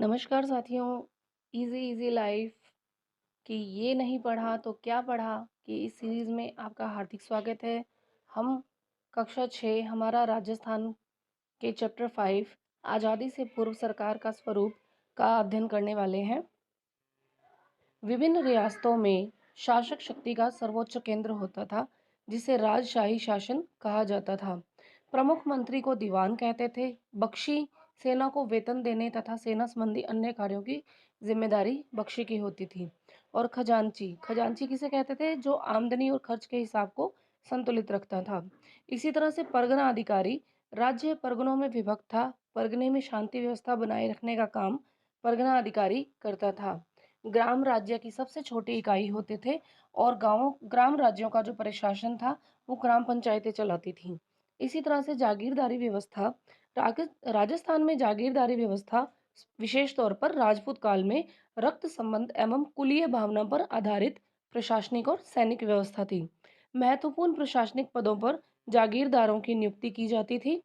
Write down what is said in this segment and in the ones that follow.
नमस्कार साथियों। Easy easy life कि ये नहीं पढ़ा तो क्या पढ़ा कि इस सीरीज में आपका हार्दिक स्वागत है। हम कक्षा 6 हमारा राजस्थान के चैप्टर 5 आज़ादी से पूर्व सरकार का स्वरूप का अध्ययन करने वाले हैं। विभिन्न रियासतों में शासक शक्ति का सर्वोच्च केंद्र होता था, जिसे राजशाही शासन कहा जाता था। प्रमुख मंत्री को दीवान कहते थे। बख्शी सेना को वेतन देने तथा सेना संबंधी अन्य कार्यों की जिम्मेदारी बख्शी की होती थी। और खजांची खजांची किसे कहते थे? जो आमदनी और खर्च के हिसाब को संतुलित रखता था। इसी तरह से परगना अधिकारी राज्य परगनों में विभक्त था। परगने में शांति व्यवस्था बनाए रखने का काम परगना अधिकारी करता था। ग्राम राज्य की सबसे छोटी इकाई होते थे और गांवों ग्राम राज्यों का जो प्रशासन था वो ग्राम पंचायतें चलाती थीं। इसी तरह से जागीरदारी व्यवस्था राजस्थान में जागीरदारी व्यवस्था विशेष तौर पर राजपूत काल में रक्त संबंध एवं कुलीय भावना पर आधारित प्रशासनिक और सैनिक व्यवस्था थी। महत्वपूर्ण प्रशासनिक पदों पर जागीरदारों की नियुक्ति की जाती थी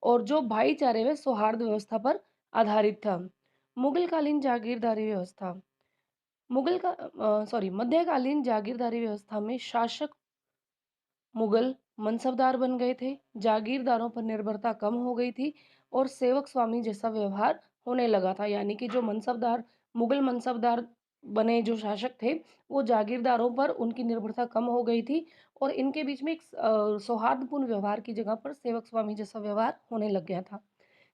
और जो भाईचारे व सौहार्द व्यवस्था पर आधारित था। मुगलकालीन जागीरदारी व्यवस्था मध्यकालीन जागीरदारी व्यवस्था में शासक मुगल मनसबदार बन गए थे। जागीरदारों पर निर्भरता कम हो गई थी और सेवक स्वामी जैसा व्यवहार होने लगा था। यानी कि जो मनसबदार मुगल मनसबदार बने जो शासक थे, वो जागीरदारों पर उनकी निर्भरता कम हो गई थी और इनके बीच में एक सौहार्दपूर्ण व्यवहार की जगह पर सेवक स्वामी जैसा व्यवहार होने लग गया था।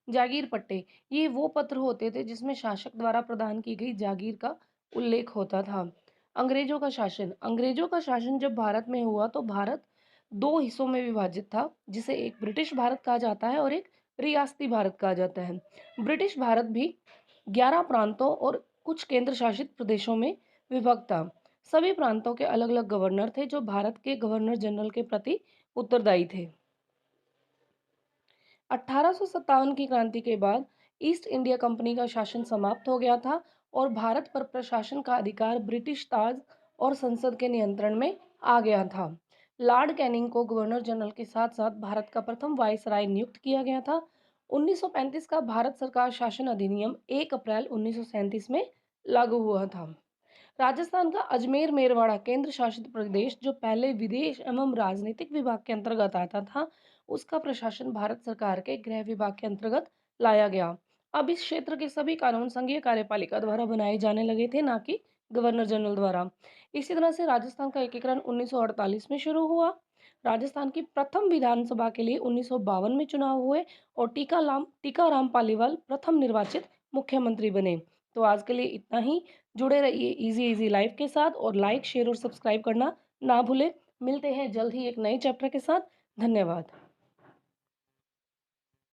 जागीर पट्टे ये वो पत्र होते थे जिसमें शासक द्वारा प्रदान की गई जागीर का उल्लेख होता था। अंग्रेजों का शासन जब भारत में हुआ तो भारत दो हिस्सों में विभाजित था, जिसे एक ब्रिटिश भारत कहा जाता है और एक रियासती भारत कहा जाता है। ब्रिटिश भारत भी 11 प्रांतों और कुछ केंद्र शासित प्रदेशों में विभक्त था। सभी प्रांतों के अलग अलग गवर्नर थे जो भारत के गवर्नर जनरल के प्रति उत्तरदायी थे। 1857 की क्रांति के बाद ईस्ट इंडिया कंपनी का शासन समाप्त हो गया था और भारत पर प्रशासन का अधिकार ब्रिटिश ताज और संसद के नियंत्रण में आ गया था। लॉर्ड कैनिंग को गवर्नर जनरल के साथ साथ भारत का प्रथम वायसराय नियुक्त किया गया था। 1935 का भारत सरकार शासन अधिनियम 1 अप्रैल 1937 में लागू हुआ था। राजस्थान का अजमेर मेरवाड़ा केंद्र शासित प्रदेश जो पहले विदेश एवं राजनीतिक विभाग के अंतर्गत आता था, उसका प्रशासन भारत सरकार के गृह विभाग के अंतर्गत लाया गया। अब इस क्षेत्र के सभी कानून संघीय कार्यपालिका द्वारा बनाए जाने लगे थे, ना कि गवर्नर जनरल द्वारा। इसी तरह से राजस्थान का एकीकरण 1948 में शुरू हुआ। राजस्थान की प्रथम विधानसभा के लिए 1952 में चुनाव हुए और टीकाराम पालीवाल प्रथम निर्वाचित मुख्यमंत्री बने। तो आज के लिए इतना ही। जुड़े रहिए इजी इजी लाइफ के साथ और लाइक शेयर और सब्सक्राइब करना ना भूलें। मिलते हैं जल्द ही एक नए चैप्टर के साथ। धन्यवाद।